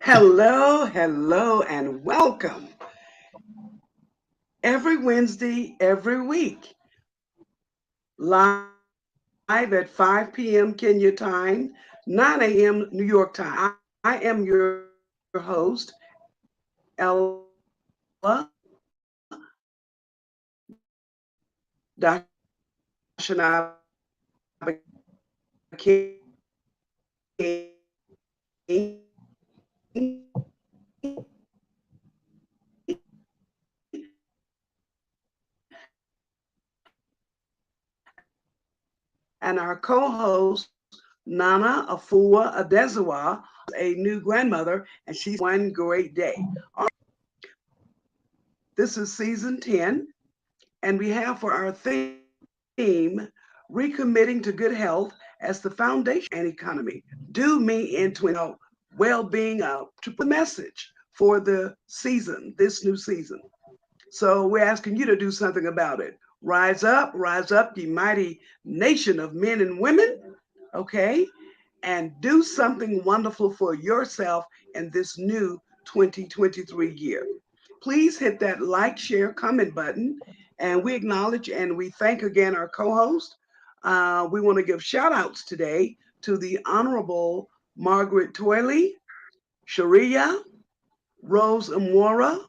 Hello, hello, and welcome every Wednesday, every week, live at 5 p.m. Kenya time, 9 a.m. New York time. I am your host, Ella Dashanaba and our co-host Nana Afua Adezawa, a new grandmother, and she's one great day. This is season 10, and we have for our theme recommitting to good health as the foundation and economy. Do me in 20 well-being to put the message for the season, this new season. So we're asking you to do something about it. Rise up, ye mighty nation of men and women, okay? And do something wonderful for yourself in this new 2023 year. Please hit that like, share, comment button. And we acknowledge and we thank again our co host. We want to give shout outs today to the Honorable Margaret Toyley, Sharia, Rose Amora,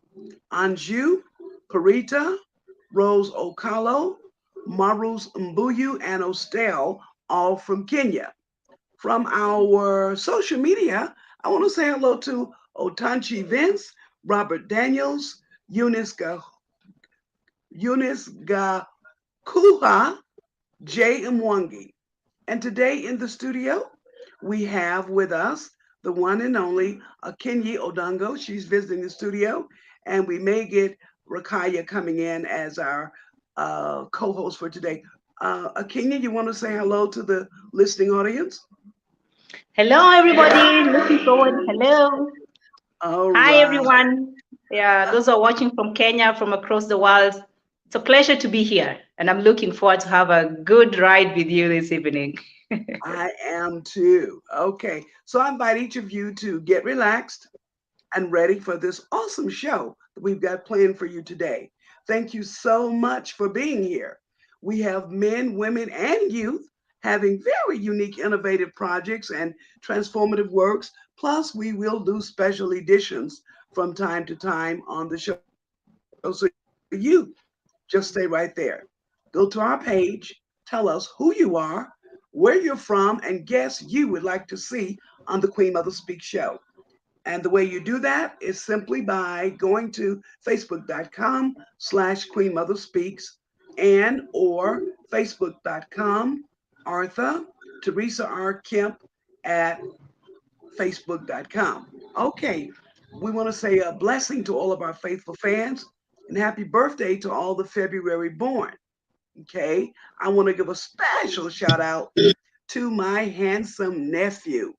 Anju, Parita, Rose Okalo, Marus Mbuyu, and Ostel, all from Kenya. From our social media, I want to say hello to Otanchi Vince, Robert Daniels, Eunice Gakuha, Jay Mwangi. And today in the studio, we have with us the one and only AKINYI Odongo. She's visiting the studio, and we may get Rakaya coming in as our co-host for today. AKINYI, you want to say hello to the listening audience? Hello, everybody. Looking forward. Hello. All Hi, right. everyone. Yeah, those are watching from Kenya, from across the world. It's a pleasure to be here, and I'm looking forward to have a good ride with you this evening. I am too. Okay. So I invite each of you to get relaxed and ready for this awesome show that we've got planned for you today. Thank you so much for being here. We have men, women, and youth having very unique, innovative projects and transformative works. Plus, we will do special editions from time to time on the show. So, you just stay right there. Go to our page, tell us who you are, where you're from, and guests you would like to see on the Queen Mother Speak show. And the way you do that is simply by going to facebook.com/Queen Mother Speaks and or facebook.com Artha Teresa R. Kemp at facebook.com. Okay, we want to say a blessing to all of our faithful fans and happy birthday to all the February born. Okay, I want to give a special shout out to my handsome nephew.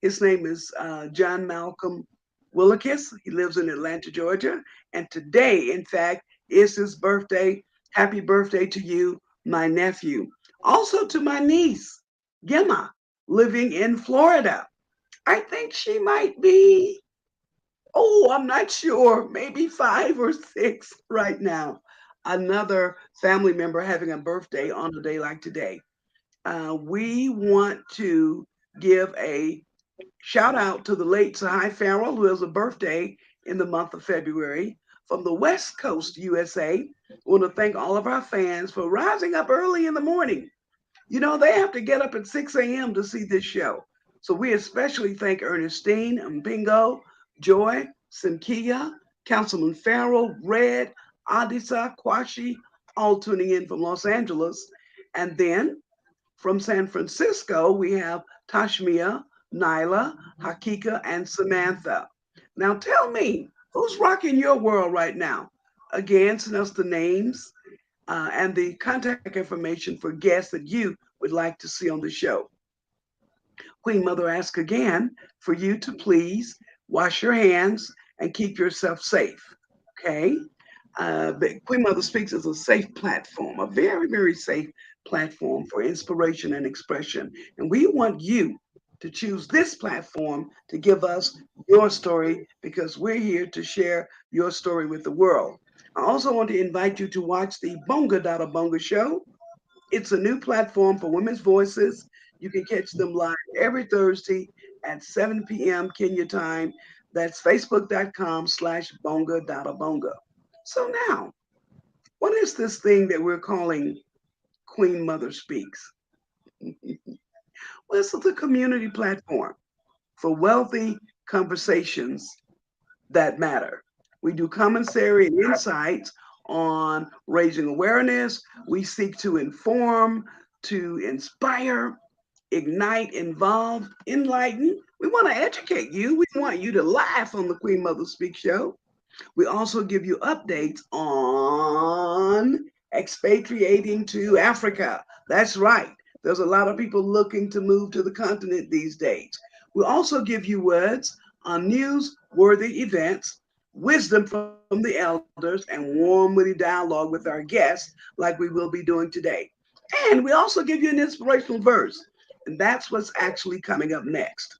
His name is John Malcolm Willikis. He lives in Atlanta, Georgia. And today, in fact, is his birthday. Happy birthday to you, my nephew. Also to my niece, Gemma, living in Florida. I think she might be, I'm not sure, maybe 5 or 6 right now. Another family member having a birthday on a day like today. We want to give a shout out to the late Sahai Farrell, who has a birthday in the month of February from the West Coast, USA. I want to thank all of our fans for rising up early in the morning. You know, they have to get up at 6 a.m. to see this show. So we especially thank Ernestine, Mpingo, Joy, Simkia, Councilman Farrell, Red, Adisa, Kwashi, all tuning in from Los Angeles. And then from San Francisco, we have Tashmia, Nyla, Hakika, and Samantha. Now tell me, who's rocking your world right now? Again, send us the names and the contact information for guests that you would like to see on the show. Queen Mother asks again for you to please wash your hands and keep yourself safe. Okay? But Queen Mother Speaks is a safe platform, a very, very safe platform for inspiration and expression. And we want you to choose this platform to give us your story because we're here to share your story with the world. I also want to invite you to watch the Bonga Dada Bonga Show. It's a new platform for women's voices. You can catch them live every Thursday at 7 p.m. Kenya time. That's facebook.com/bonga dada bonga. So now, what is this thing that we're calling Queen Mother Speaks? Well, this is a community platform for wealthy conversations that matter. We do commentary and insights on raising awareness. We seek to inform, to inspire, ignite, involve, enlighten. We want to educate you. We want you to laugh on the Queen Mother Speak show. We also give you updates on expatriating to Africa. That's right. There's a lot of people looking to move to the continent these days. We also give you words on news-worthy events, wisdom from the elders, and warm, witty dialogue with our guests, like we will be doing today. And we also give you an inspirational verse, and that's what's actually coming up next.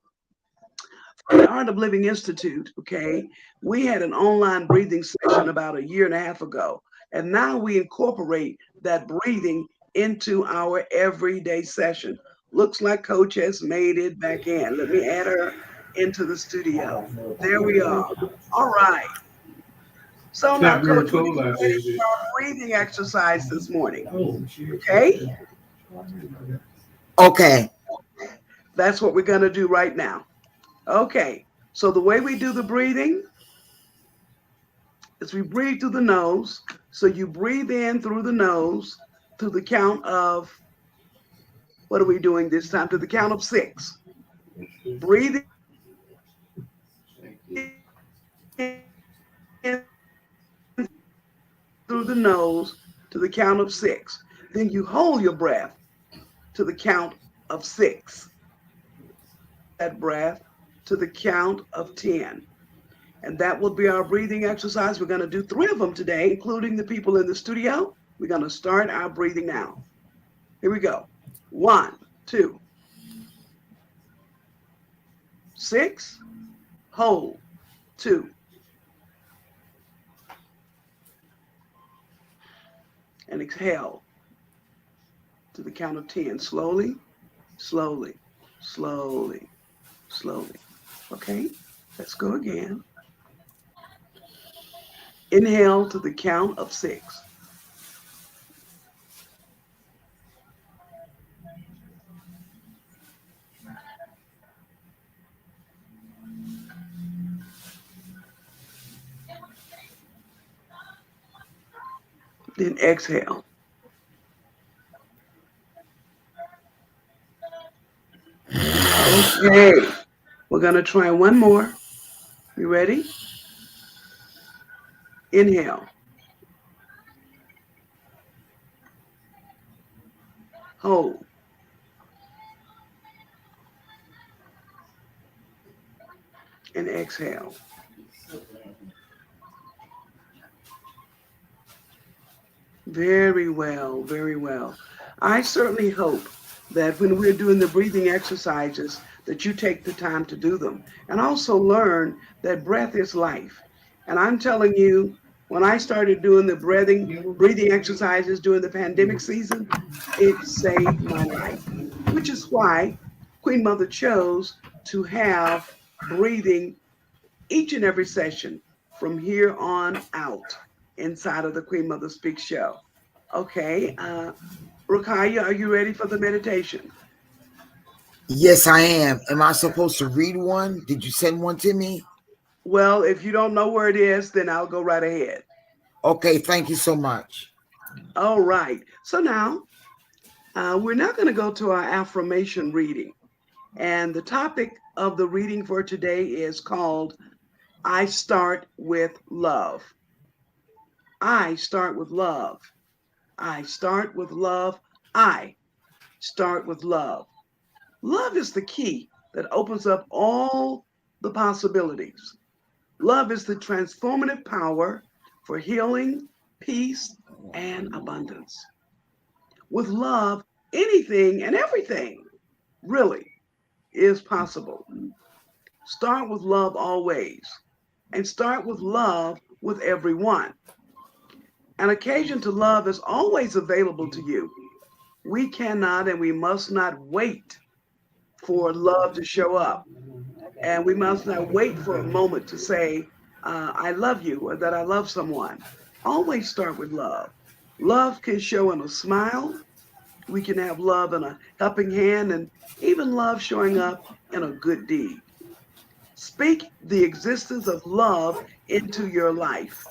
From the Art of Living Institute, okay, we had an online breathing session about a year and a half ago, and now we incorporate that breathing into our everyday session. Looks like Coach has made it back in. Let me add her into the studio. There we are. All right. So now, Coach, we're getting ready for our breathing exercise this morning. Okay? Okay. That's what we're going to do right now. Okay. So the way we do the breathing is we breathe through the nose. So you breathe in through the nose to the count of, what are we doing this time? To the count of 6. Breathe in through the nose to the count of 6. Then you hold your breath to the count of 6. That breath to the count of 10. And that will be our breathing exercise. We're going to do 3 of them today, including the people in the studio. We're going to start our breathing now. Here we go. 1, 2, 6. Hold. 2. And exhale to the count of 10. Slowly, slowly, slowly, slowly. Okay, let's go again. Inhale to the count of 6. Then exhale. Okay, we're going to try one more. You ready? Inhale. Hold. And exhale. Very well, very well. I certainly hope that when we're doing the breathing exercises, that you take the time to do them and also learn that breath is life. And I'm telling you, when I started doing the breathing exercises during the pandemic season, it saved my life, which is why Queen Mother chose to have breathing each and every session from here on out inside of the Queen Mother Speaks show. Okay, Rakaya, are you ready for the meditation? Yes, I am. Am I supposed to read one? Did you send one to me? Well, if you don't know where it is, then I'll go right ahead. Okay, thank you so much. All right. So now we're now going to go to our affirmation reading. And the topic of the reading for today is called I Start with Love. I start with love. I start with love. I start with love. Love is the key that opens up all the possibilities. Love is the transformative power for healing, peace, and abundance. With love, anything and everything, really, is possible. Start with love always, and start with love with everyone. An occasion to love is always available to you. We cannot and we must not wait for love to show up. And we must not wait for a moment to say, I love you or that I love someone. Always start with love. Love can show in a smile. We can have love in a helping hand and even love showing up in a good deed. Speak the existence of love into your life.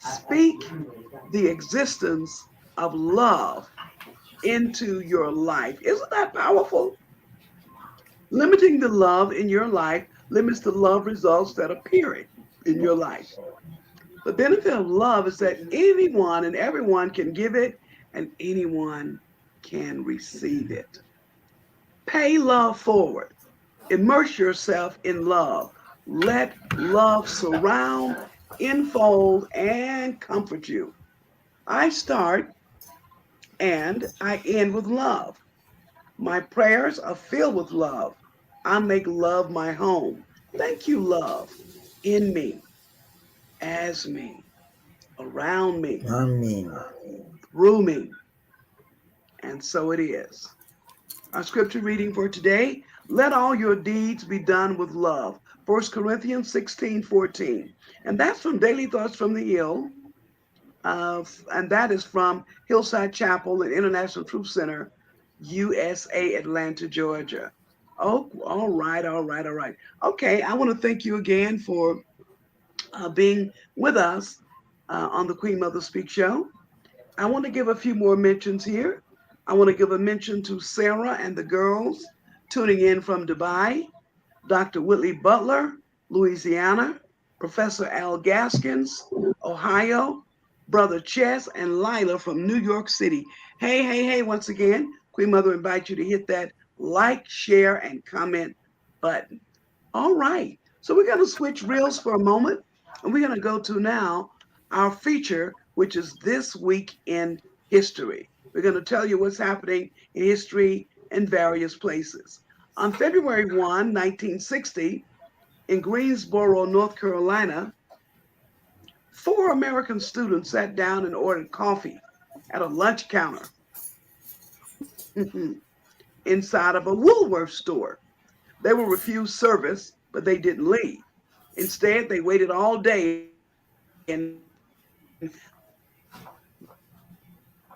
Speak the existence of love into your life. Isn't that powerful? Limiting the love in your life limits the love results that appear in your life. The benefit of love is that anyone and everyone can give it and anyone can receive it. Pay love forward. Immerse yourself in love. Let love surround, enfold, and comfort you. I start and I end with love. My prayers are filled with love. I make love my home. Thank you, love, in me, as me, around me, Amen. through me. And so it is. Our scripture reading for today, let all your deeds be done with love. 1 Corinthians 16:14. And that's from Daily Thoughts from the Hill. And that is from Hillside Chapel and International Truth Center, USA, Atlanta, Georgia. Oh, all right, all right, all right. Okay, I want to thank you again for being with us on the Queen Mother Speak Show. I want to give a few more mentions here. I want to give a mention to Sarah and the girls tuning in from Dubai, Dr. Whitley Butler, Louisiana, Professor Al Gaskins, Ohio, Brother Chess, and Lila from New York City. Hey, hey, hey, once again, Queen Mother invites you to hit that like, share, and comment button. All right, so we're going to switch reels for a moment, and we're going to go to now our feature, which is This Week in History. We're going to tell you what's happening in history in various places. On February 1, 1960, in Greensboro, North Carolina, 4 American students sat down and ordered coffee at a lunch counter inside of a Woolworth store. They were refused service, but they didn't leave. Instead, they waited all day, and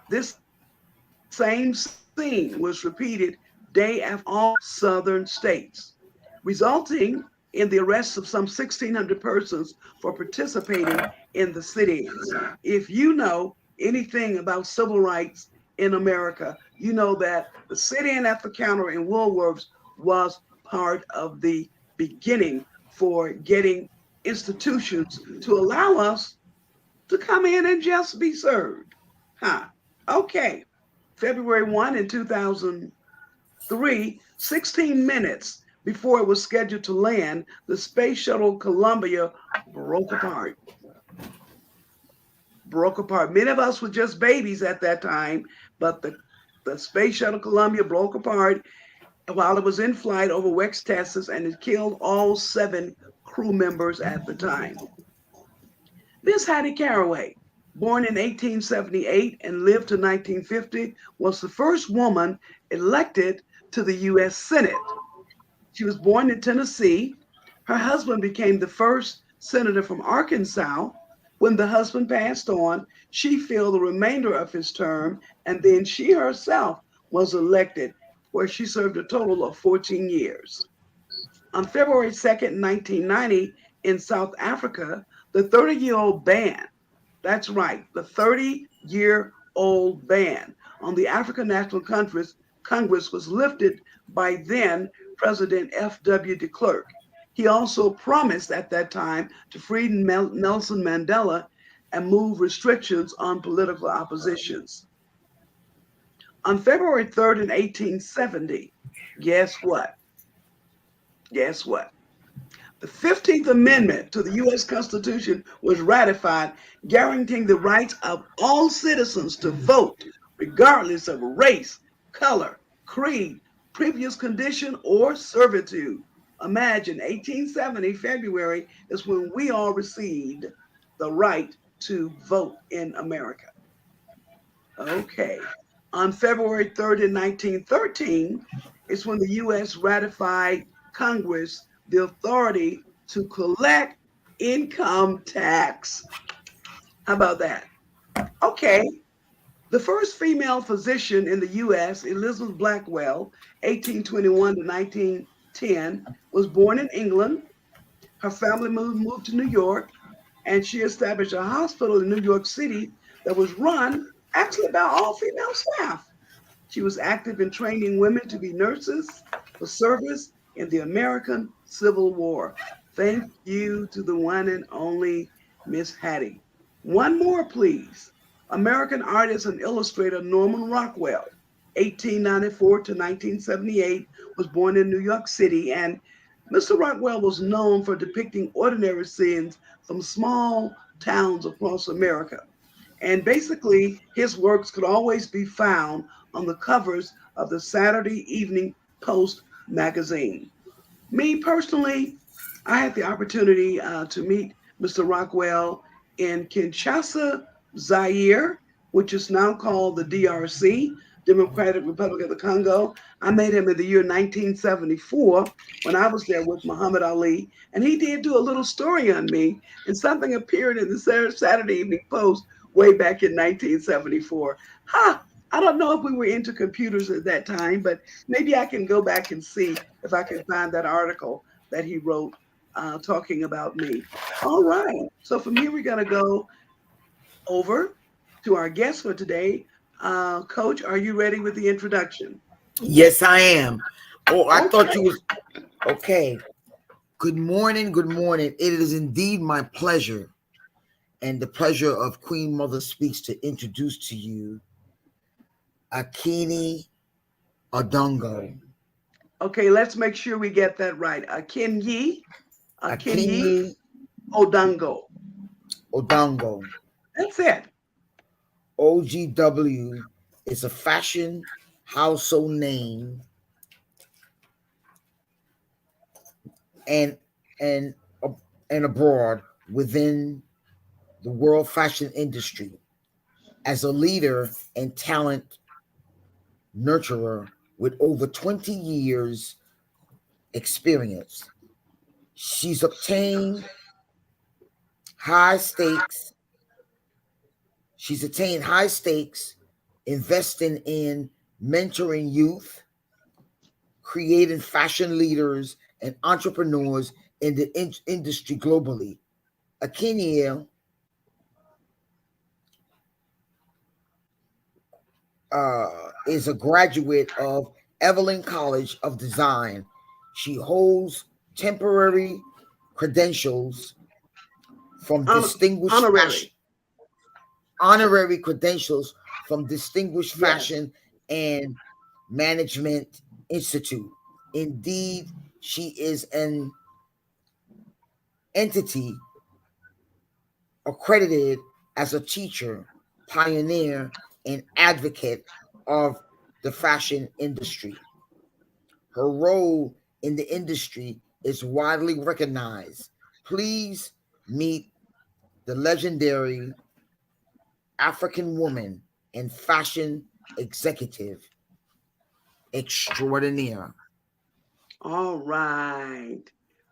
this same scene was repeated day after all southern states, resulting in the arrest of some 1,600 persons for participating in the sit-ins. If you know anything about civil rights in America, you know that the sit-in at the counter in Woolworths was part of the beginning for getting institutions to allow us to come in and just be served. Huh. Okay. February 1 in 2003, 16 minutes before it was scheduled to land, the Space Shuttle Columbia broke apart. Broke apart. Many of us were just babies at that time, but the Space Shuttle Columbia broke apart while it was in flight over West Texas, and it killed all 7 crew members at the time. Miss Hattie Caraway, born in 1878 and lived to 1950, was the first woman elected to the U.S. Senate. She was born in Tennessee. Her husband became the first senator from Arkansas. When the husband passed on, she filled the remainder of his term, and then she herself was elected, where she served a total of 14 years. On February 2nd, 1990, in South Africa, the 30-year-old ban, that's right, the 30-year-old ban on the African National Congress was lifted by then President F.W. de Klerk. He also promised at that time to free Nelson Mandela and move restrictions on political oppositions. On February 3rd in 1870, guess what? Guess what? The 15th Amendment to the U.S. Constitution was ratified, guaranteeing the rights of all citizens to vote, regardless of race, color, creed, previous condition or servitude. Imagine 1870, February is when we all received the right to vote in America. Okay. On February 3rd in 1913 is when the U.S. ratified Congress the authority to collect income tax. How about that? Okay. The first female physician in the U.S., Elizabeth Blackwell, 1821 to 1910, was born in England. Her family moved to New York, and she established a hospital in New York City that was run actually by all female staff. She was active in training women to be nurses for service in the American Civil War. Thank you to the one and only Miss Hattie. One more, please. American artist and illustrator Norman Rockwell, 1894 to 1978, was born in New York City, and Mr. Rockwell was known for depicting ordinary scenes from small towns across America. And basically, his works could always be found on the covers of the Saturday Evening Post magazine. Me personally, I had the opportunity to meet Mr. Rockwell in Kinshasa, Zaire, which is now called the DRC, Democratic Republic of the Congo. I met him in the year 1974 when I was there with Muhammad Ali, and he did do a little story on me, and something appeared in the Saturday Evening Post way back in 1974. Ha! I don't know if we were into computers at that time, but maybe I can go back and see if I can find that article that he wrote talking about me. All right. So from here, we're going to go over to our guest for today. Coach, are you ready with the introduction? Yes, I am. Oh, I thought Okay. you was okay. Good morning. Good morning. It is indeed my pleasure and the pleasure of Queen Mother Speaks to introduce to you AKINYI Odongo. Okay, let's make sure we get that right. Akinyi AKINYI Odongo. Odongo. That's it. O.G.W is a fashion household name and and and abroad within the world fashion industry as a leader and talent nurturer with over 20 years experience. She's obtained high stakes. She's attained high stakes, investing in mentoring youth, creating fashion leaders and entrepreneurs in the industry globally. AKINYI is a graduate of Evelyn College of Design. She holds temporary credentials from distinguished fashion, Honorary. honorary credentials from Distinguished Yes. Fashion and Management Institute. Indeed, she is an entity accredited as a teacher, pioneer, and advocate of the fashion industry. Her role in the industry is widely recognized. Please meet the legendary African woman and fashion executive extraordinaire. All right.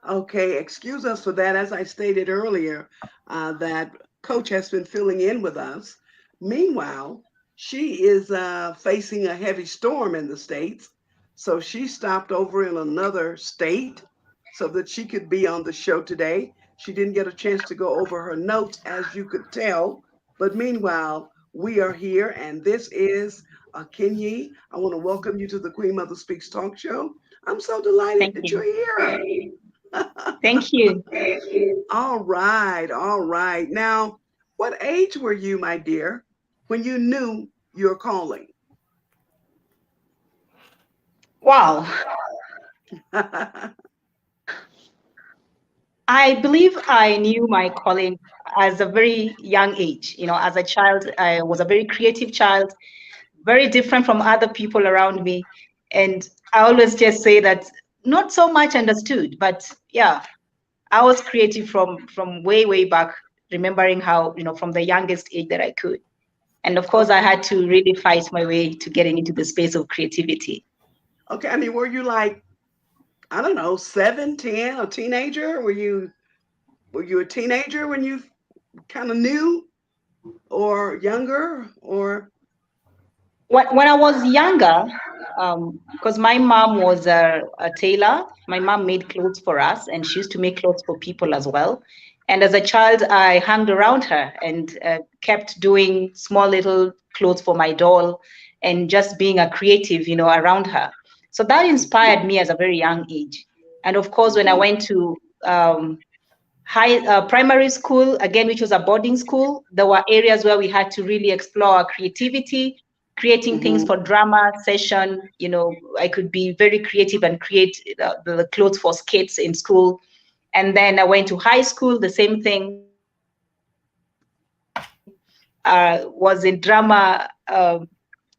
Okay, excuse us for that. As I stated earlier, that Coach has been filling in with us. Meanwhile, she is facing a heavy storm in the States. So she stopped over in another state so that she could be on the show today. She didn't get a chance to go over her notes, as you could tell. But meanwhile, we are here, and this is Akinyi. I want to welcome you to the Queen Mother Speaks talk show. I'm so delighted Thank that you're you. here. Thank you. All right, all right. Now, what age were you, my dear, when you knew your calling? Wow. I believe I knew my calling as a very young age. As a child, I was a very creative child, very different from other people around me. And I always just say that not so much understood, but yeah, I was creative from way back, remembering how, from the youngest age that I could. And of course, I had to really fight my way to getting into the space of creativity. Okay, I mean, were you like, I don't know, 7, 10, a teenager? Were you a teenager when you kind of knew, or younger, or? When I was younger, because my mom was a tailor, my mom made clothes for us, and she used to make clothes for people as well. And as a child, I hung around her and kept doing small little clothes for my doll and just being a creative, around her. So that inspired me as a very young age. And of course, when I went to primary school, again, which was a boarding school, there were areas where we had to really explore our creativity, creating things for drama session. I could be very creative and create the clothes for skits in school. And then I went to high school, the same thing. Was in drama,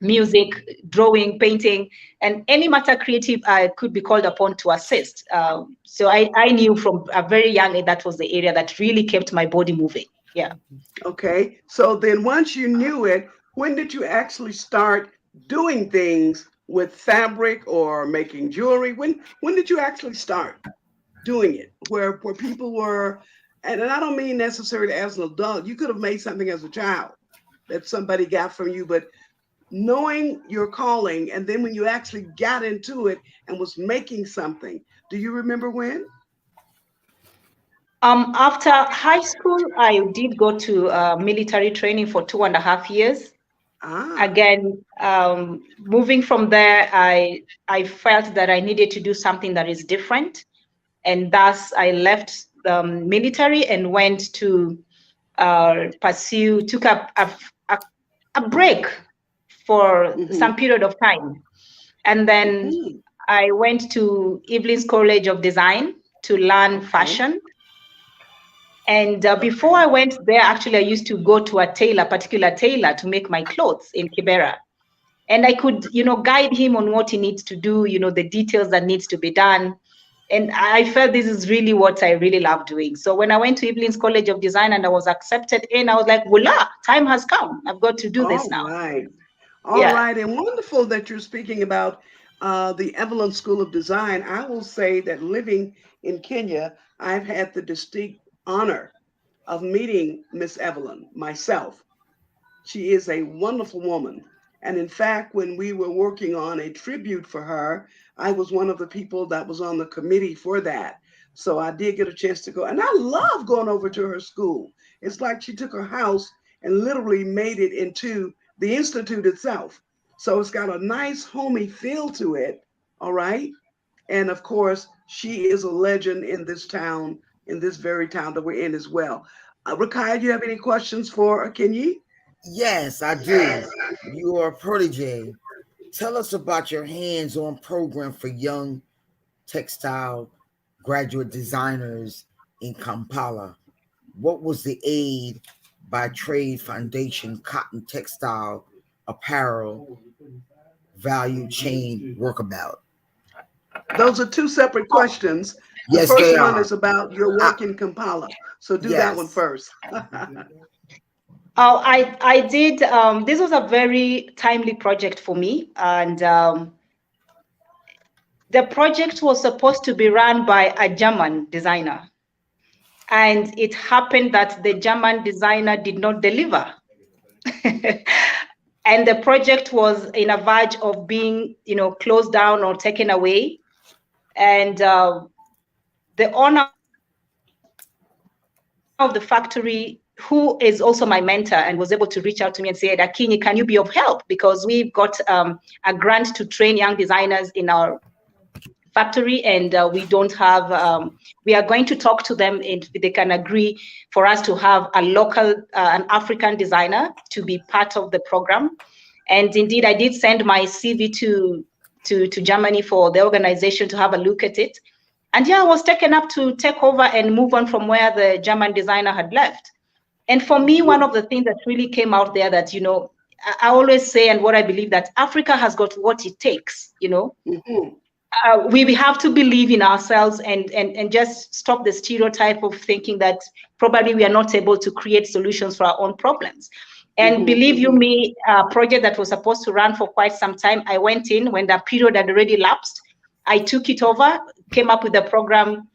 music, drawing, painting, and any matter creative I could be called upon to assist. So I knew from a very young age that was the area that really kept my body moving. Yeah. Okay, so then once you knew it, when did you actually start doing things with fabric or making jewelry? When did you actually start doing it? Where people were, and I don't mean necessarily as an adult. You could have made something as a child that somebody got from you, but knowing your calling, and then when you actually got into it and was making something, do you remember when? After high school, I did go to military training for 2.5 years. Again, moving from there, I felt that I needed to do something that is different, and thus I left the military and went to took a break for some period of time. And then I went to Evelyn's College of Design to learn fashion. And before I went there, actually, I used to go to a particular tailor to make my clothes in Kibera. And I could, guide him on what he needs to do, the details that needs to be done. And I felt this is really what I really love doing. So when I went to Evelyn's College of Design and I was accepted in, I was like, voila, time has come. I've got to do this now. All right. And wonderful that you're speaking about the Evelyn School of Design. I will say that living in Kenya, I've had the distinct honor of meeting Miss Evelyn myself. She is a wonderful woman. And in fact, when we were working on a tribute for her, I was one of the people that was on the committee for that. So I did get a chance to go. And I love going over to her school. It's like she took her house and literally made it into the Institute itself. So it's got a nice homey feel to it. All right. And of course, she is a legend in this town, in this very town that we're in as well. Rakaya, you have any questions for AKINYI? Yes, I do. You are a protege. Tell us about your hands-on program for young textile graduate designers in Kampala. What was the aid by Trade Foundation Cotton Textile Apparel Value Chain work about? Those are two separate questions. Yes, the first they one are. is about your work in Kampala. So do that one first. Oh, I did. This was a very timely project for me. And the project was supposed to be run by a German designer. And it happened that the German designer did not deliver. And the project was in a verge of being, closed down or taken away. And the owner of the factory, who is also my mentor and was able to reach out to me and say, AKINYI, can you be of help? Because we've got a grant to train young designers in our factory, and we don't have, we are going to talk to them if they can agree for us to have a local, an African designer to be part of the program. And indeed, I did send my CV to Germany for the organization to have a look at it. And yeah, I was taken up to take over and move on from where the German designer had left. And for me, one of the things that really came out there that, I always say, and what I believe, that Africa has got what it takes, you know. We have to believe in ourselves and just stop the stereotype of thinking that probably we are not able to create solutions for our own problems. And believe you me, a project that was supposed to run for quite some time, I went in when the period had already lapsed. I took it over, came up with a program,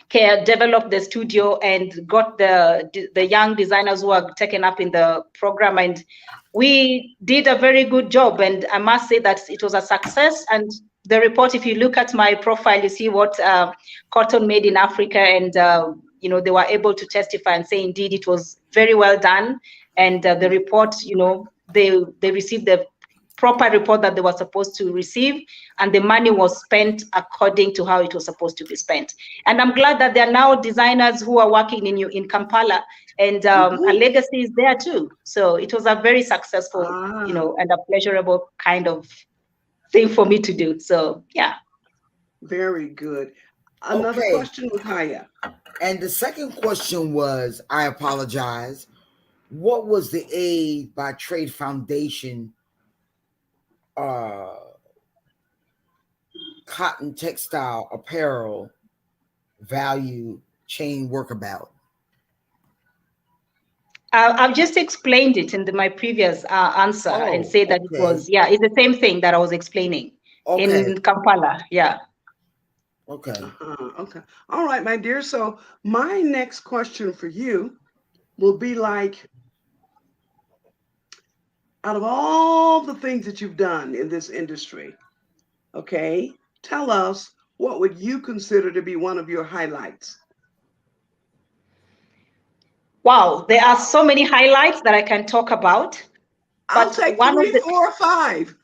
developed the studio, and got the young designers who are taken up in the program, and we did a very good job. And I must say that it was a success. And the report, if you look at my profile, you see what Cotton made in Africa, and you know, they were able to testify and say indeed it was very well done. And the report, you know, they received the proper report that they were supposed to receive, and the money was spent according to how it was supposed to be spent. And I'm glad that there are now designers who are working in Kampala, and a legacy is there too. So it was a very successful, you know, and a pleasurable kind of thing for me to do. So yeah. Very good. Another question with Haya. And the second question was, I apologize, what was the aid by Trade Foundation cotton textile apparel value chain work about? I've just explained it in my previous answer, and say that it was, it's the same thing that I was explaining in Kampala. Yeah. Okay. All right, my dear. So my next question for you will be like, out of all the things that you've done in this industry, okay, tell us, what would you consider to be one of your highlights? Wow, there are so many highlights that I can talk about. I'll take 3, 4, or 5.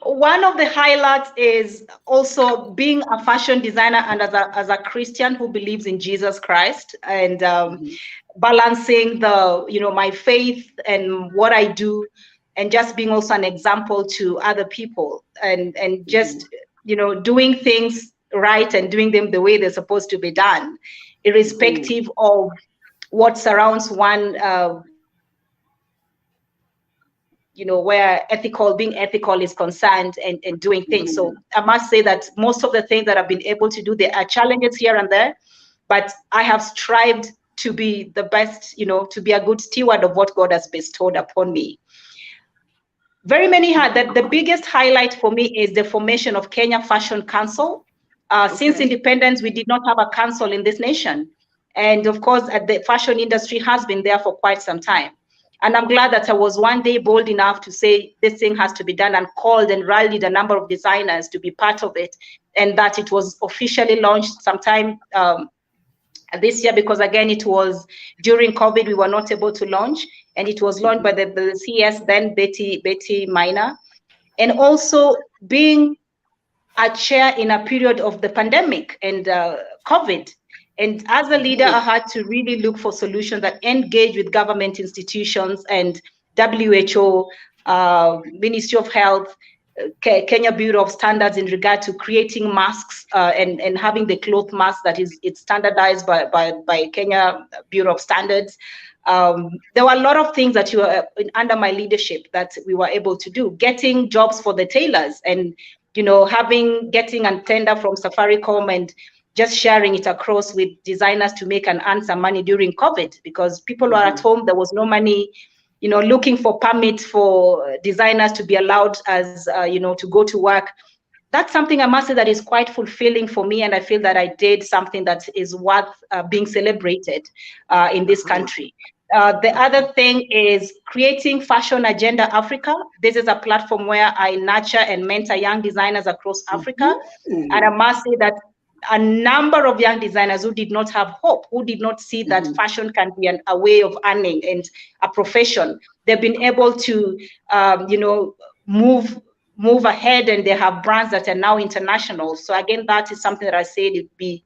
One of the highlights is also being a fashion designer and as a Christian who believes in Jesus Christ, and balancing the, you know, my faith and what I do, and just being also an example to other people, and just, you know, doing things right and doing them the way they're supposed to be done, irrespective of what surrounds one, you know, where being ethical is concerned, and doing things. So I must say that most of the things that I've been able to do, there are challenges here and there, but I have strived to be the best, you know, to be a good steward of what God has bestowed upon me. Very many had that. The biggest highlight for me is the formation of Kenya Fashion Council. Since independence, we did not have a council in this nation. And of course, the fashion industry has been there for quite some time. And I'm glad that I was one day bold enough to say this thing has to be done, and called and rallied a number of designers to be part of it, and that it was officially launched sometime this year, because again, it was during COVID, we were not able to launch, and it was launched by the CS, then Betty Minor. And also being a chair in a period of the pandemic and COVID. And as a leader, I had to really look for solutions that engage with government institutions and WHO, Ministry of Health, Kenya Bureau of Standards in regard to creating masks and having the cloth mask that it's standardized by Kenya Bureau of Standards. There were a lot of things that under my leadership that we were able to do, getting jobs for the tailors, and, you know, getting a tender from Safaricom and just sharing it across with designers to make and earn some money during COVID, because people were at home, there was no money, you know, looking for permits for designers to be allowed as, you know, to go to work. That's something I must say that is quite fulfilling for me, and I feel that I did something that is worth being celebrated in this country. The other thing is creating Fashion Agenda Africa. This is a platform where I nurture and mentor young designers across Africa. And I must say that a number of young designers who did not have hope, who did not see that fashion can be a way of earning and a profession, they've been able to, you know, move ahead, and they have brands that are now international. So again, that is something that I said it'd be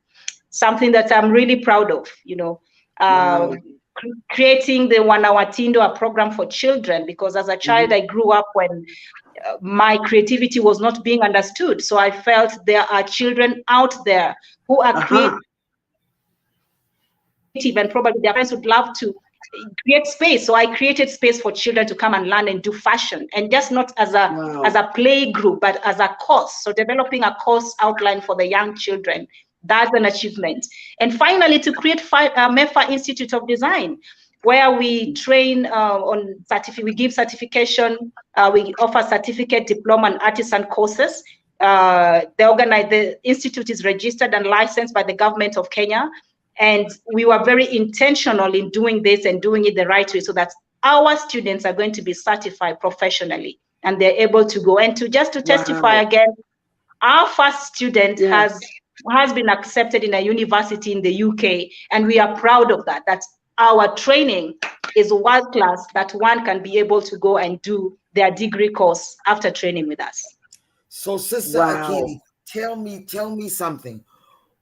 something that I'm really proud of, you know. Creating the 1 Hour Tindo, a program for children, because as a child, I grew up when my creativity was not being understood. So I felt there are children out there who are creative, and probably their parents would love to create space. So I created space for children to come and learn and do fashion, and just not as a play group, but as a course. So developing a course outline for the young children, that's an achievement. And finally, to create MEFA Institute of Design, where we train on we give certification, we offer certificate, diploma, and artisan courses. The institute is registered and licensed by the government of Kenya. And we were very intentional in doing this and doing it the right way, so that our students are going to be certified professionally and they're able to go. And to testify again, our first student has been accepted in a university in the UK, and we are proud of that. That our training is world class, that one can be able to go and do their degree course after training with us. So, Sister AKINYI, tell me something.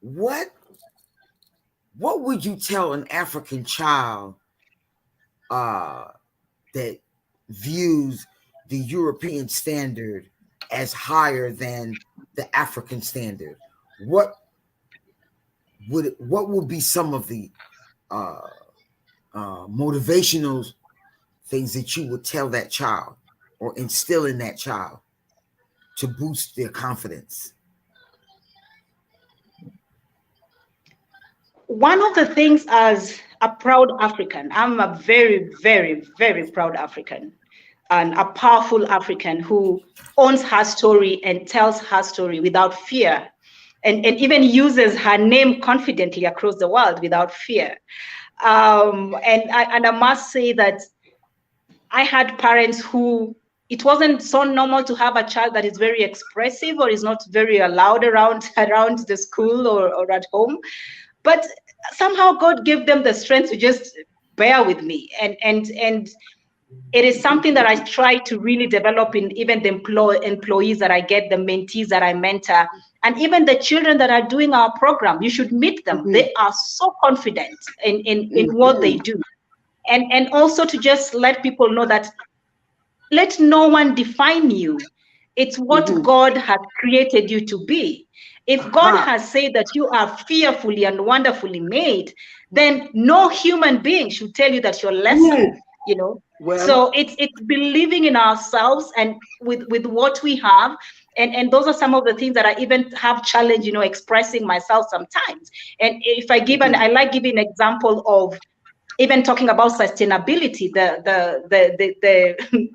What would you tell an African child that views the European standard as higher than the African standard? What would be some of the motivational things that you would tell that child or instill in that child to boost their confidence? One of the things, as a proud African, I'm a very, very, very proud African, and a powerful African who owns her story and tells her story without fear, and even uses her name confidently across the world without fear. And I must say that I had parents who, it wasn't so normal to have a child that is very expressive or is not very allowed around the school or at home. But somehow God gave them the strength to just bear with me. And it is something that I try to really develop in even the employees that I get, the mentees that I mentor, and even the children that are doing our program. You should meet them. They are so confident in what they do. And also to just let people know that let no one define you. It's what God has created you to be. If God has said that you are fearfully and wonderfully made, then no human being should tell you that you're less, you know. Well, so it's believing in ourselves and with what we have. And those are some of the things that I even have challenged, you know, expressing myself sometimes. And if I give I like giving an example of even talking about sustainability,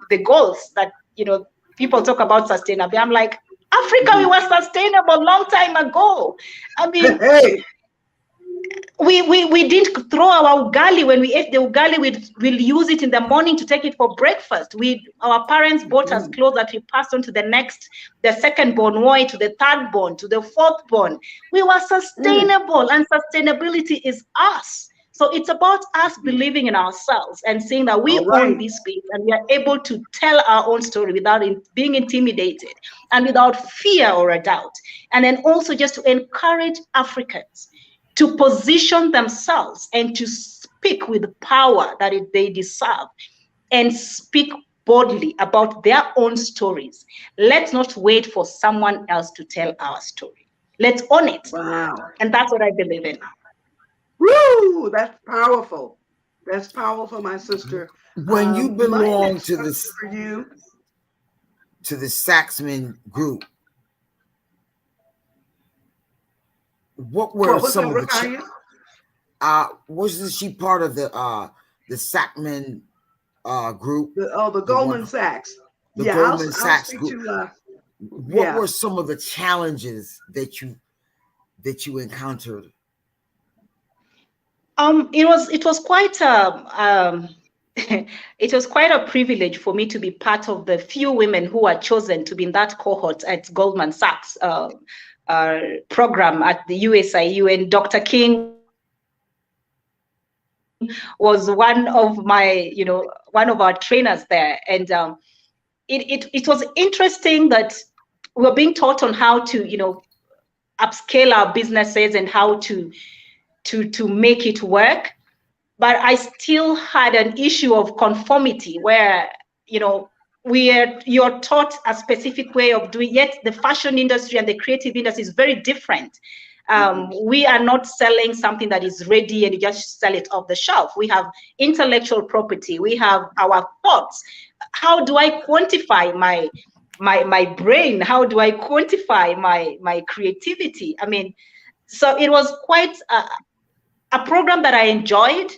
the goals that, you know, people talk about sustainability. I'm like, Africa, we were sustainable long time ago. I mean, we didn't throw our ugali when we ate the ugali. We'll use it in the morning to take it for breakfast. Our parents bought us clothes that we passed on to the second born, wore it to the third born, to the fourth born. We were sustainable, and sustainability is us. So it's about us believing in ourselves and saying that we own this space and we are able to tell our own story without being intimidated and without fear or a doubt. And then also just to encourage Africans to position themselves and to speak with power that they deserve and speak boldly about their own stories. Let's not wait for someone else to tell our story. Let's own it. Wow. And that's what I believe in. Woo! That's powerful. That's powerful, my sister. When you belong to the Saxman group, what were some of the wasn't she part of the Saxman group? The Goldman Sachs. The Goldman Sachs group. What were some of the challenges that you encountered? It was quite it was quite a privilege for me to be part of the few women who were chosen to be in that cohort at Goldman Sachs program at the USIU, and Dr. King was one of our trainers there, and it was interesting that we were being taught on how to, you know, upscale our businesses and how to make it work. But I still had an issue of conformity where, you know, you're taught a specific way of doing, yet the fashion industry and the creative industry is very different. We are not selling something that is ready and you just sell it off the shelf. We have intellectual property. We have our thoughts. How do I quantify my brain? How do I quantify my creativity? I mean, so it was quite a program that I enjoyed,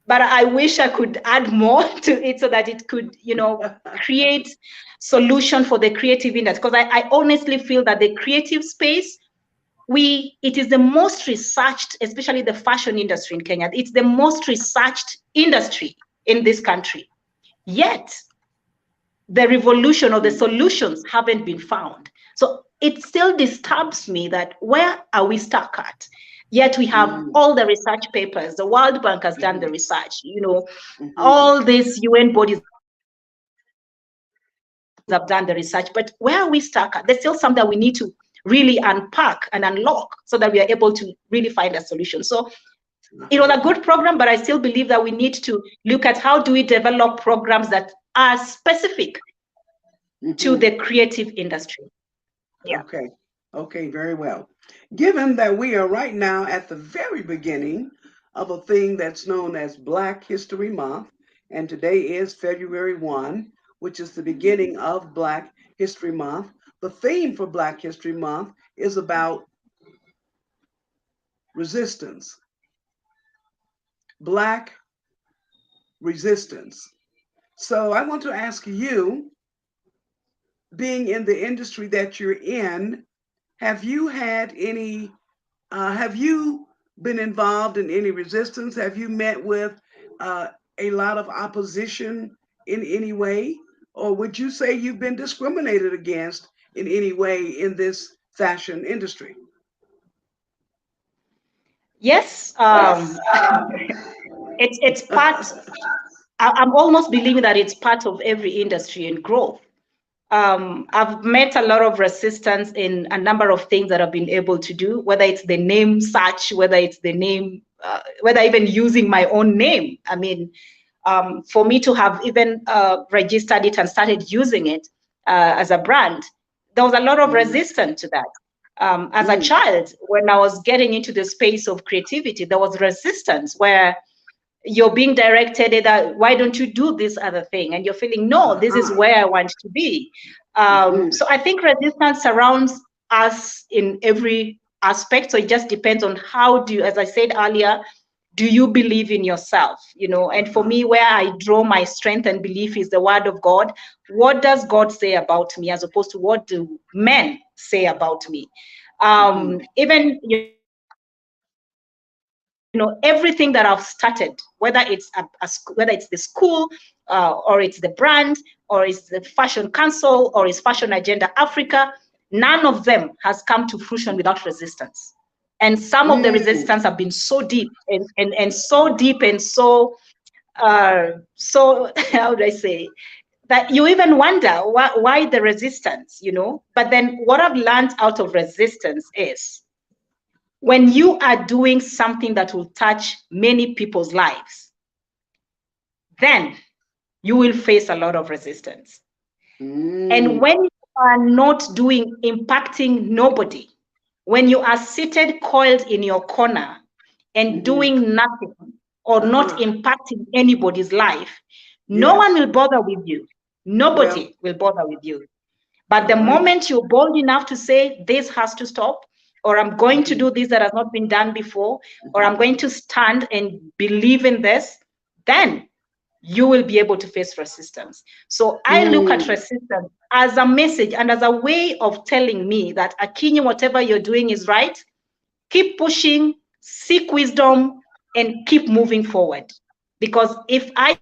but I wish I could add more to it so that it could, create solution for the creative industry. Because I honestly feel that the creative space, it is the most researched, especially the fashion industry in Kenya. It's the most researched industry in this country. Yet, the revolution or the solutions haven't been found. So it still disturbs me that where are we stuck at? Yet we have all the research papers. The World Bank has done the research. All these UN bodies have done the research. But where are we stuck at? There's still something that we need to really unpack and unlock so that we are able to really find a solution. So it was a good program, but I still believe that we need to look at how do we develop programs that are specific to the creative industry. Yeah. Okay, very well. Given that we are right now at the very beginning of a thing that's known as Black History Month, and today is February 1, which is the beginning of Black History Month. The theme for Black History Month is about resistance, Black resistance. So I want to ask you, being in the industry that you're in, have you been involved in any resistance? Have you met with a lot of opposition in any way? Or would you say you've been discriminated against in any way in this fashion industry? Yes, it's part. I'm almost believing that it's part of every industry in growth. I've met a lot of resistance in a number of things that I've been able to do, whether it's the name search, whether it's the name, whether even using my own name. I mean, for me to have even registered it and started using it as a brand, there was a lot of resistance to that. As a child, when I was getting into the space of creativity, there was resistance where you're being directed that why don't you do this other thing, and you're feeling no, this is where I want to be. So I think resistance surrounds us in every aspect. So it just depends on how do you, as I said earlier, do you believe in yourself? And for me, where I draw my strength and belief is the word of God. What does God say about me, as opposed to what do men say about me? Even everything that I've started, whether it's whether it's the school or it's the brand or it's the Fashion Council or it's Fashion Agenda Africa, none of them has come to fruition without resistance. And some of the resistance have been so deep and so deep and so so how would I say, that you even wonder why the resistance, But then what I've learned out of resistance is, when you are doing something that will touch many people's lives, then you will face a lot of resistance. And when you are not impacting nobody, when you are seated coiled in your corner and doing nothing or not impacting anybody's life, no one will bother with you. Nobody will bother with you. But the moment you're bold enough to say, this has to stop, or I'm going to do this that has not been done before, or I'm going to stand and believe in this, then you will be able to face resistance. So I look at resistance as a message and as a way of telling me that, Akinyi, whatever you're doing is right. Keep pushing, seek wisdom, and keep moving forward. Because if I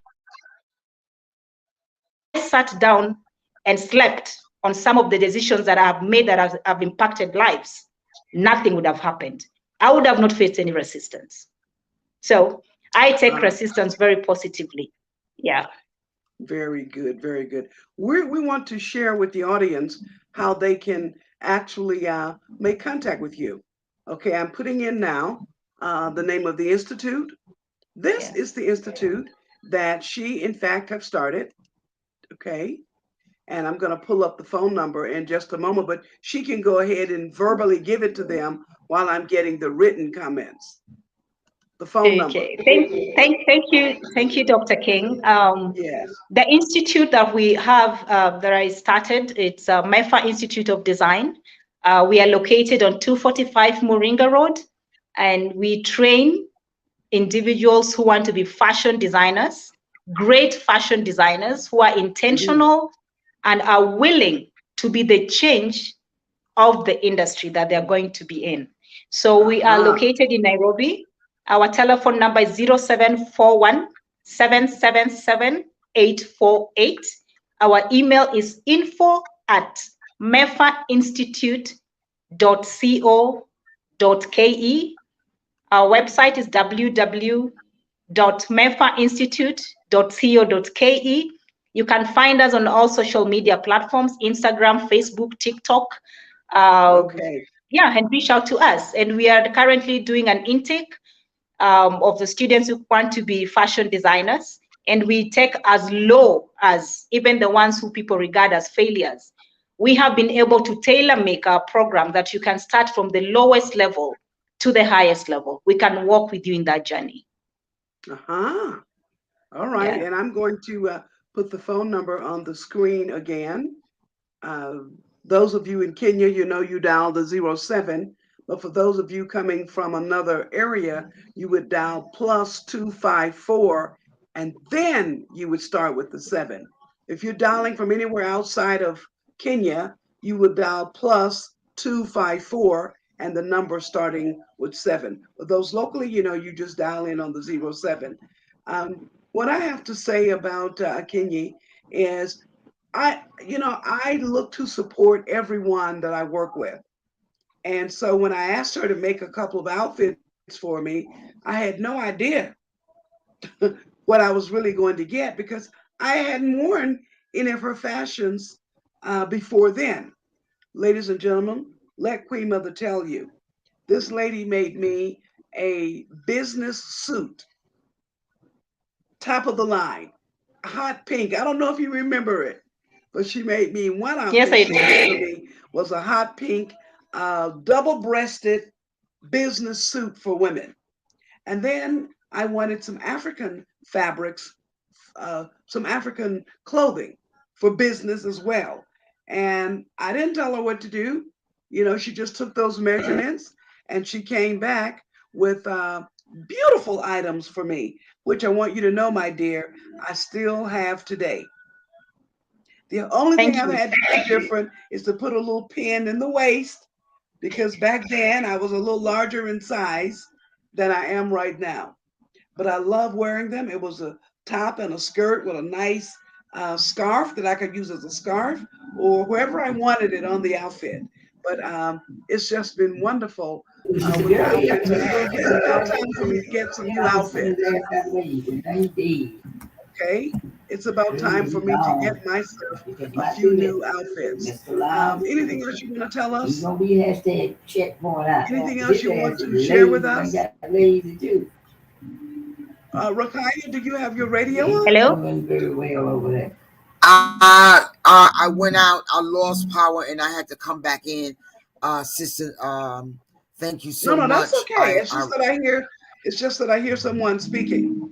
sat down and slept on some of the decisions that I've made that have impacted lives, nothing would have happened. I would have not faced any resistance. So I take resistance very positively. Yeah. Very good, very good. We want to share with the audience how they can actually make contact with you. Okay, I'm putting in now the name of the institute. This is the institute that she, in fact, have started. Okay, and I'm going to pull up the phone number in just a moment, but she can go ahead and verbally give it to them while I'm getting the written comments. The phone number. Okay. Thank you, Dr. King. Yes. The institute that we have that I started, it's MEFA Institute of Design. We are located on 245 Moringa Road, and we train individuals who want to be fashion designers, great fashion designers who are intentional and are willing to be the change of the industry that they're going to be in. So we are located in Nairobi. Our telephone number is 0741 777 848. Our email is info@mefainstitute.co.ke. Our website is www.mefainstitute.co.ke. You can find us on all social media platforms, Instagram, Facebook, TikTok. Okay. Yeah, and reach out to us. And we are currently doing an intake of the students who want to be fashion designers. And we take as low as even the ones who people regard as failures. We have been able to tailor make our program that you can start from the lowest level to the highest level. We can walk with you in that journey. All right. Yeah. And I'm going to put the phone number on the screen again. Those of you in Kenya, you know, you dial the 07. But for those of you coming from another area, you would dial +254, and then you would start with the 7. If you're dialing from anywhere outside of Kenya, you would dial +254 and the number starting with 7. But those locally, you know, you just dial in on the 07. What I have to say about AKINYI is I look to support everyone that I work with. And so when I asked her to make a couple of outfits for me, I had no idea what I was really going to get because I hadn't worn any of her fashions before then. Ladies and gentlemen, let Queen Mother tell you, this lady made me a business suit, top of the line, hot pink. I don't know if you remember it, but she made me one Yes, outfit I she made for do. me was a hot pink, double-breasted business suit for women. And then I wanted some African fabrics, some African clothing for business as well. And I didn't tell her what to do. You know, she just took those measurements and she came back with beautiful items for me, which I want you to know, my dear, I still have today. The only thing Thank I've you. had to do different is to put a little pin in the waist because back then I was a little larger in size than I am right now. But I love wearing them. It was a top and a skirt with a nice scarf that I could use as a scarf or wherever I wanted it on the outfit. But it's just been wonderful with the outfits. And it's about time for me to get some new outfits. Okay, it's about time for me to get myself a few new outfits. Anything else you want to tell us? Anything else you want to share with us? Rakaya, do you have your radio on? Hello? I went out, I lost power, and I had to come back in. Sister, thank you so No, much. that's okay. It's just that I hear someone speaking.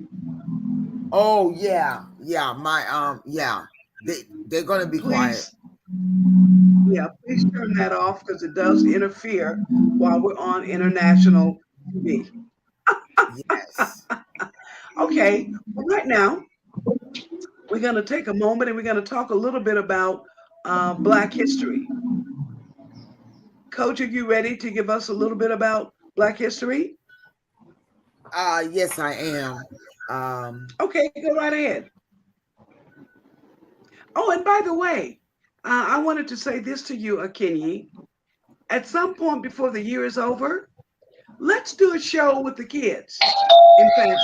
Oh yeah, yeah. They're gonna be quiet. Please, yeah, please turn that off because it does interfere while we're on international TV. Yes. Okay, well, right now we're going to take a moment and we're going to talk a little bit about Black history. Coach, are you ready to give us a little bit about Black history? Yes, I am. Okay, go right ahead. Oh, and by the way, I wanted to say this to you, AKINYI. At some point before the year is over, let's do a show with the kids in fashion.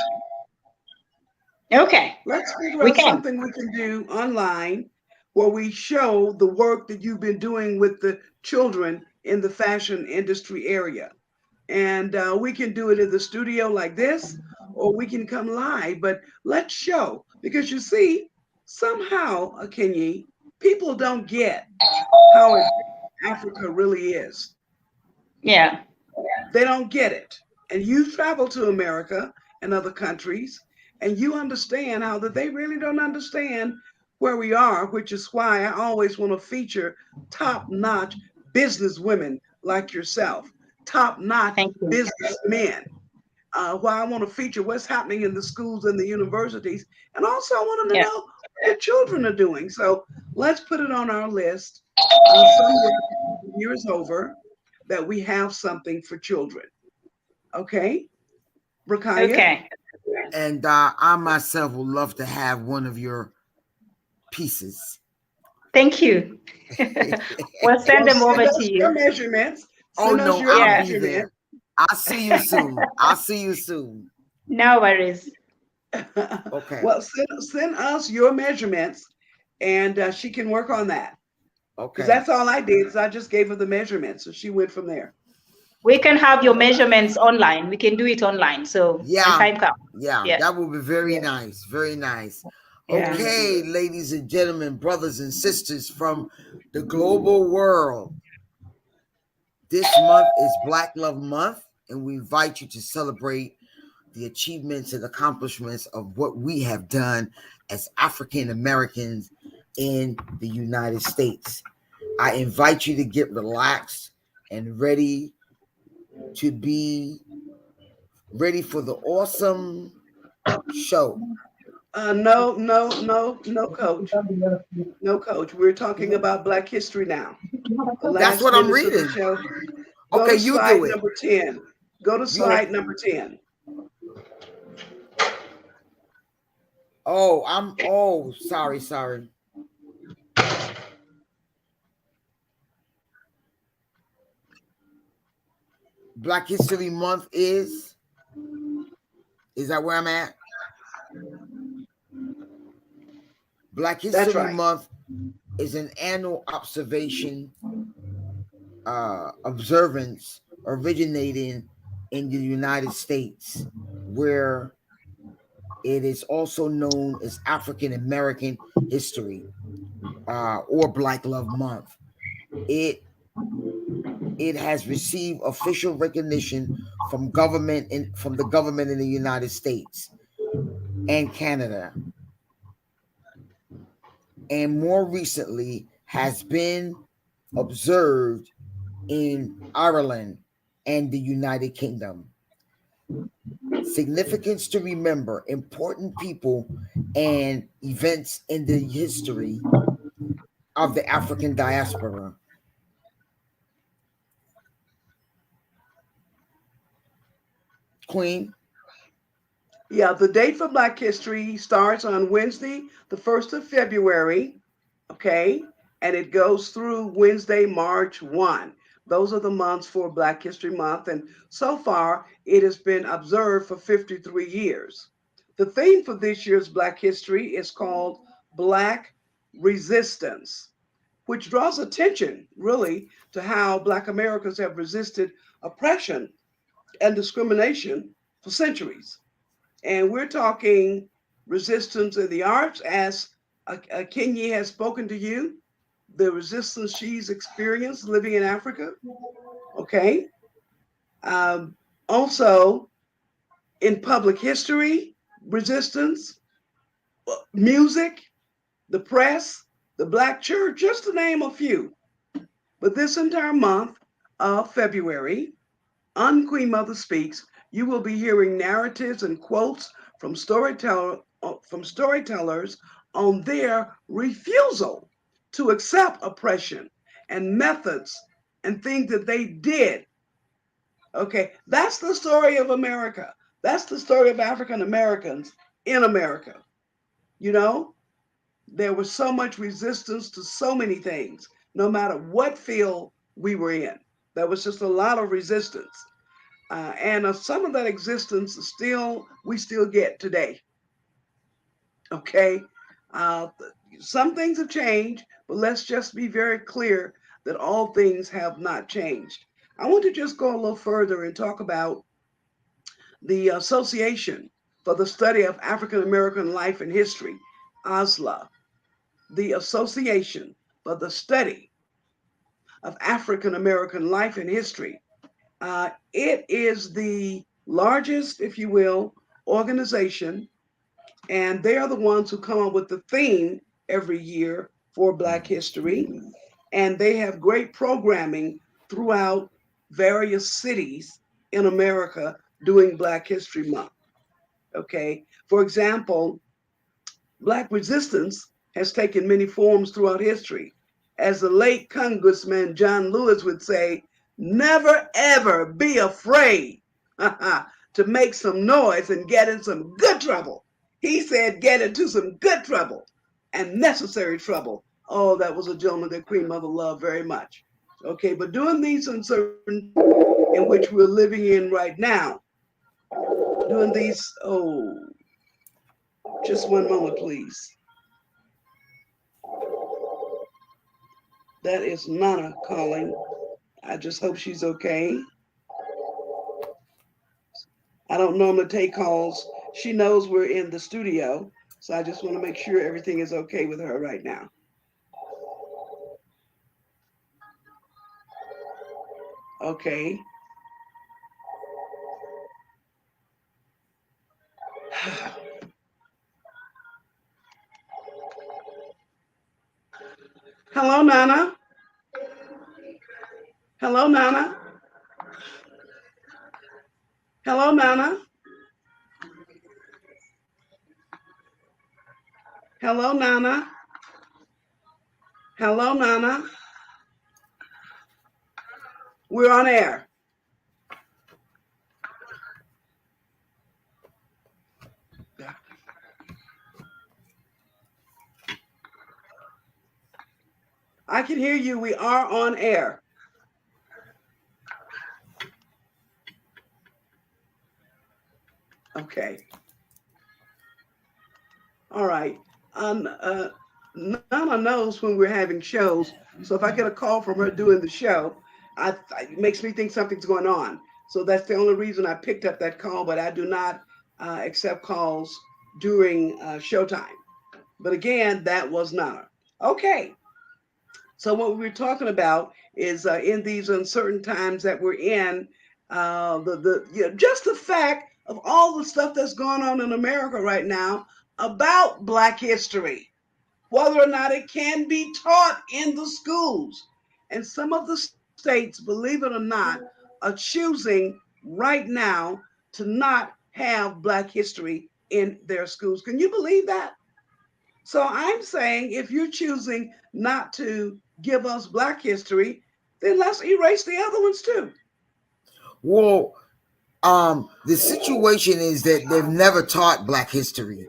Okay. Let's figure We out can. something we can do online where we show the work that you've been doing with the children in the fashion industry area. And we can do it in the studio like this, or we can come live, but let's show because you see, somehow, AKINYI, people don't get how Africa really is. Yeah. They don't get it. And you travel to America and other countries, and you understand how that they really don't understand where we are, which is why I always want to feature top-notch business women like yourself, top-notch Thank you. businessmen. Why I want to feature what's happening in the schools and the universities, and also I want them to Yeah. know what their children are doing. So let's put it on our list. Some years over that we have something for children. Okay, Rakaya? Okay. And I myself would love to have one of your pieces. Thank you. We'll send Well, them over send to us your you. measurements. Oh Send us no, your I'll Yeah. be there. measurement. I'll see you soon. I'll see you soon. No worries. Okay. Well, send us your measurements, and she can work on that. Because Okay. that's all I did is I just gave her the measurements, so she went from there. We can have your measurements online. We can do it online. So when Yeah. time comes. Yeah. Yeah. That would be very Yeah. nice. Very nice. Yeah. Okay, ladies and gentlemen, brothers and sisters from the global world. This month is Black Love Month, and we invite you to celebrate the achievements and accomplishments of what we have done as African Americans in the United States. I invite you to get relaxed and ready to be ready for the awesome show. No, coach. No, coach. We're talking about Black History now. The That's last what I'm minutes of the reading. show. Go Okay, to you slide do it. number 10. Go to You. slide number 10. Oh, sorry. Black History Month is that where I'm at? Black That's History right. Month is an annual observance originating in the United States, where it is also known as African American History or Black Love Month. It has received official recognition from the government in the United States and Canada, and more recently has been observed in Ireland and the United Kingdom. Significance to remember important people and events in the history of the African diaspora. Queen? Yeah, the date for Black History starts on Wednesday, the 1st of February, okay? And it goes through Wednesday, March 1. Those are the months for Black History Month. And so far, it has been observed for 53 years. The theme for this year's Black History is called Black Resistance, which draws attention, really, to how Black Americans have resisted oppression and discrimination for centuries. And we're talking resistance in the arts, as AKINYI has spoken to you, the resistance she's experienced living in Africa. Okay. Also, in public history, resistance, music, the press, the Black church, just to name a few. But this entire month of February, on Queen Mother Speaks, you will be hearing narratives and quotes from storytellers on their refusal to accept oppression and methods and things that they did. Okay, that's the story of America. That's the story of African Americans in America. You know, there was so much resistance to so many things, no matter what field we were in. There was just a lot of resistance. And some of that existence we still get today. Okay, uh, some things have changed, but let's just be very clear that all things have not changed. I want to just go a little further and talk about the Association for the Study of African American Life and History, ASLA. the Association for the Study of African American Life and History. It is the largest, if you will, organization, and they are the ones who come up with the theme every year for Black History. And they have great programming throughout various cities in America doing Black History Month. Okay. For example, Black resistance has taken many forms throughout history. As the late Congressman John Lewis would say, never ever be afraid to make some noise and get in some good trouble. He said, get into some good trouble and necessary trouble. Oh, that was a gentleman that Queen Mother loved very much. Okay, but during these uncertain in which we're living in right now, doing these, oh, just one moment, please. That is Nana calling. I just hope she's okay. I don't normally take calls. She knows we're in the studio, so I just want to make sure everything is okay with her right now. Okay. Hello, Nana. Hello, Nana. Hello, Nana. Hello, Nana. Hello, Nana. We're on air. I can hear you. We are on air. Okay. All right. Nana knows when we're having shows. So if I get a call from her doing the show, it makes me think something's going on. So that's the only reason I picked up that call, but I do not accept calls during showtime. But again, that was Nana. Okay. So what we were talking about is in these uncertain times that we're in, just the fact of all the stuff that's going on in America right now about Black history, whether or not it can be taught in the schools. And some of the states, believe it or not, are choosing right now to not have Black history in their schools. Can you believe that? So I'm saying if you're choosing not to give us Black history, then let's erase the other ones too. Well, the situation is that they've never taught Black history,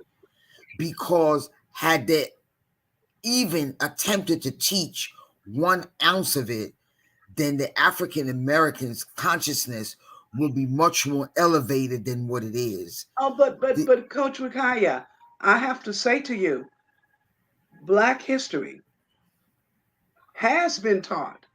because had they even attempted to teach 1 ounce of it, then the African Americans' consciousness will be much more elevated than what it is. Oh, but Coach Rikaya, I have to say to you, Black history has been taught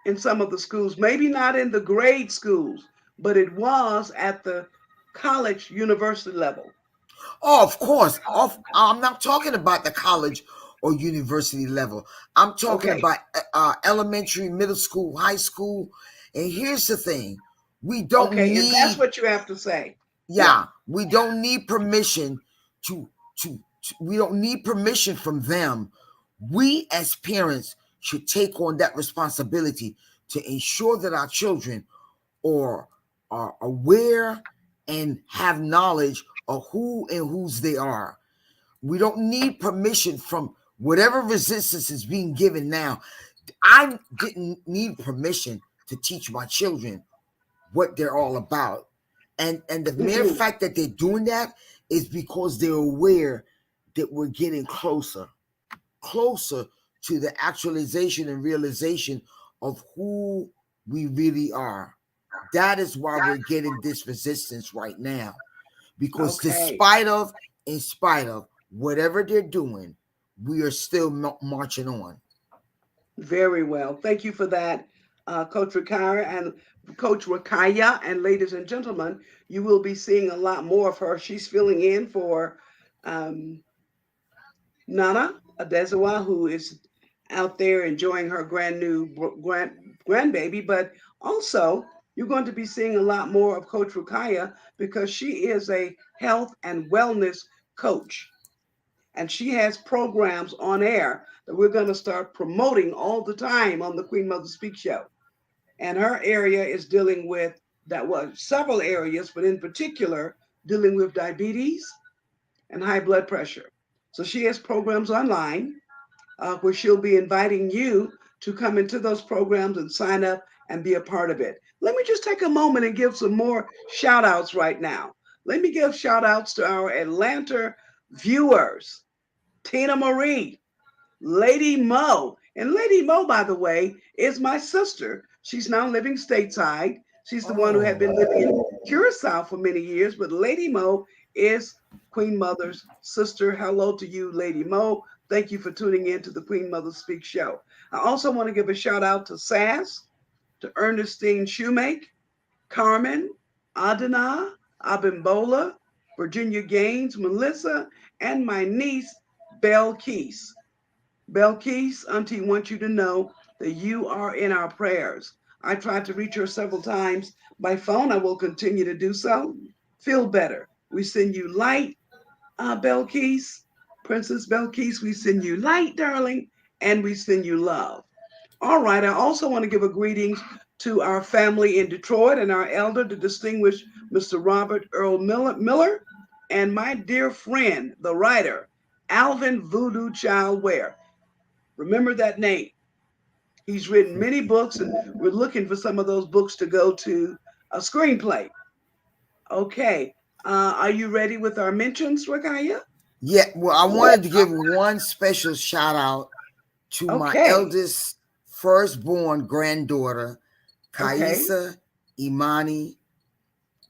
in some of the schools, maybe not in the grade schools, but it was at the college, university level. Oh, of course. I'm not talking about the college or university level. I'm talking about elementary, middle school, high school. And here's the thing: we don't need. If that's what you have to say. Yeah, we don't need permission to. We don't need permission from them. We as parents should take on that responsibility to ensure that our children are aware and have knowledge of who and whose they are. We don't need permission from whatever resistance is being given now. I didn't need permission to teach my children what they're all about. And the mere fact that they're doing that is because they're aware that we're getting closer to the actualization and realization of who we really are. That is why we're getting this resistance right now. Because in spite of whatever they're doing, we are still marching on. Very well. Thank you for that, Coach Rakaya and ladies and gentlemen, you will be seeing a lot more of her. She's filling in for um, Nana Adezawa, who is out there enjoying her grandbaby, but also you're going to be seeing a lot more of Coach Rukaya because she is a health and wellness coach. And she has programs on air that we're going to start promoting all the time on the Queen Mother Speak Show. And her area is dealing with that was several areas, but in particular dealing with diabetes and high blood pressure. So she has programs online where she'll be inviting you to come into those programs and sign up and be a part of it. Let me just take a moment and give some more shout outs right now. Let me give shout outs to our Atlanta viewers, Tina Marie, Lady Mo. And Lady Mo, by the way, is my sister. She's now living stateside. She's the one who had been living in Curacao for many years, but Lady Mo is Queen Mother's sister. Hello to you, Lady Mo. Thank you for tuning in to the Queen Mother Speak show. I also want to give a shout out to Sass, to Ernestine Shoemake, Carmen, Adana, Abimbola, Virginia Gaines, Melissa, and my niece, Belkis. Belkis, Auntie wants you to know that you are in our prayers. I tried to reach her several times by phone. I will continue to do so. Feel better. We send you light, Belkis, Princess Belkis. We send you light, darling, and we send you love. All right. I also want to give a greetings to our family in Detroit and our elder, the distinguished Mr. Robert Earl Miller, and my dear friend, the writer, Alvin Voodoo Child Ware. Remember that name. He's written many books, and we're looking for some of those books to go to a screenplay. Okay. Are you ready with our mentions, Rakaya? Yeah, well, I wanted to give one special shout out to my eldest firstborn granddaughter, Kaisa Imani,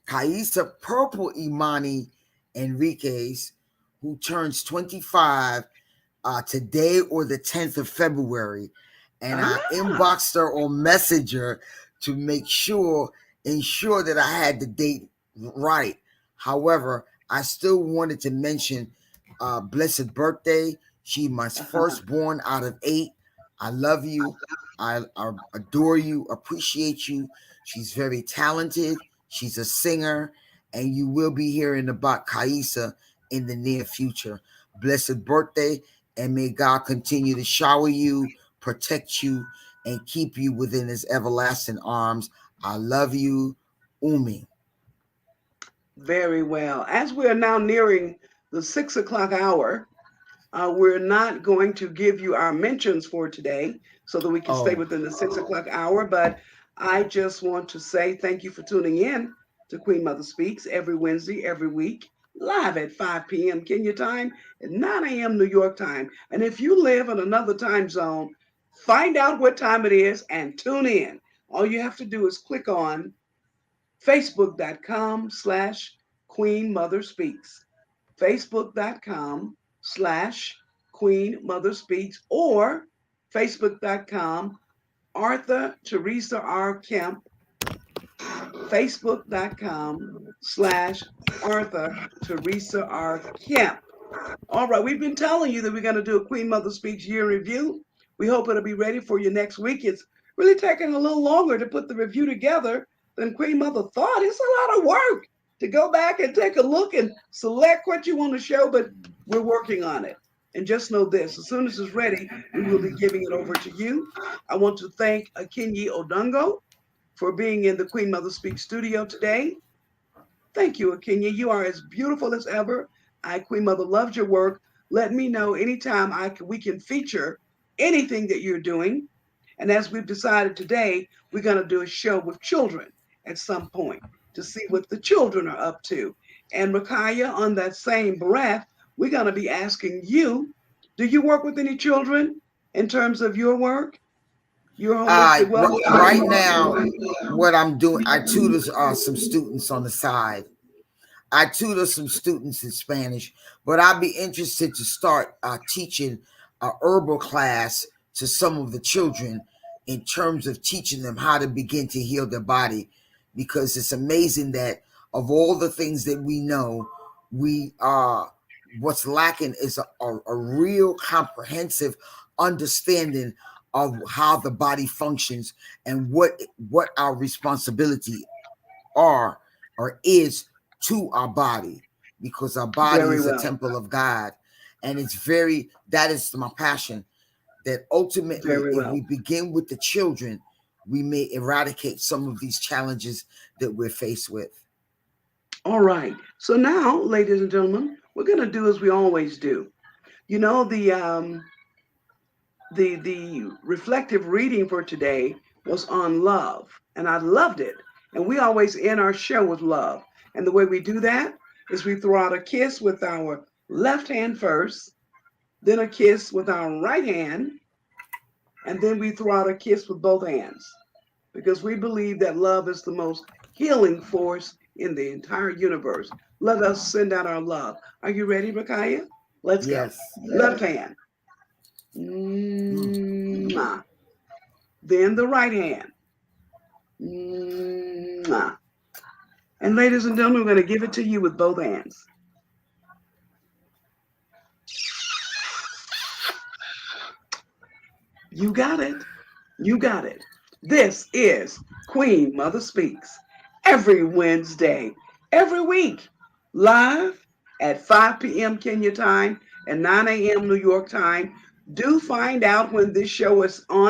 Kaisa Purple Imani Enriquez, who turns 25 today or the 10th of February. And I inboxed her on Messenger to ensure that I had the date right. However, I still wanted to mention blessed birthday. She my firstborn out of 8. I love you. I adore you, appreciate you. She's very talented. She's a singer, and you will be hearing about Kaisa in the near future. Blessed birthday, and may God continue to shower you, protect you, and keep you within his everlasting arms. I love you, Umi. Very well. As we are now nearing the 6 o'clock hour, we're not going to give you our mentions for today so that we can stay within the 6 o'clock hour. But I just want to say thank you for tuning in to Queen Mother Speaks every Wednesday, every week, live at 5 p.m. Kenya time and 9 a.m. New York time. And if you live in another time zone, find out what time it is and tune in. All you have to do is click on facebook.com/Queen Mother Speaks. Facebook.com/Queen Mother Speaks or Facebook.com Arthur Teresa R. Kemp, Facebook.com/Arthur Teresa R. Kemp. All right, we've been telling you that we're going to do a Queen Mother Speaks year review. We hope it'll be ready for you next week. It's really taking a little longer to put the review together than Queen Mother thought. It's a lot of work to go back and take a look and select what you want to show, but we're working on it. And just know this, as soon as it's ready, we will be giving it over to you. I want to thank AKINYI Odongo for being in the Queen Mother Speaks studio today. Thank you, AKINYI. You are as beautiful as ever. Queen Mother, loves your work. Let me know anytime we can feature anything that you're doing. And as we've decided today, we're going to do a show with children at some point to see what the children are up to. And Rakaya, on that same breath, we're going to be asking you, do you work with any children in terms of your work? Your holistic wellness? Right now, what I'm doing, I tutor some students on the side. I tutor some students in Spanish, but I'd be interested to start teaching a herbal class to some of the children in terms of teaching them how to begin to heal their body, because it's amazing that of all the things that we know, we what's lacking is a real comprehensive understanding of how the body functions and what our responsibility are or is to our body, because our body Very is a well. temple of God. And that is my passion, that ultimately Very if well. we begin with the children, we may eradicate some of these challenges that we're faced with. All right. So now, ladies and gentlemen, we're going to do as we always do. You know, the reflective reading for today was on love, and I loved it. And we always end our show with love. And the way we do that is we throw out a kiss with our left hand first, then a kiss with our right hand, and then we throw out a kiss with both hands, because we believe that love is the most healing force in the entire universe. Let us send out our love. Are you ready, Rakaya? Let's go. Yes. Left hand. Mwah. Then the right hand. Mwah. And ladies and gentlemen, we're going to give it to you with both hands. You got it. You got it. This is Queen Mother Speaks every Wednesday, every week, live at 5 p.m. Kenya time and 9 a.m. New York time. Do find out when this show is on.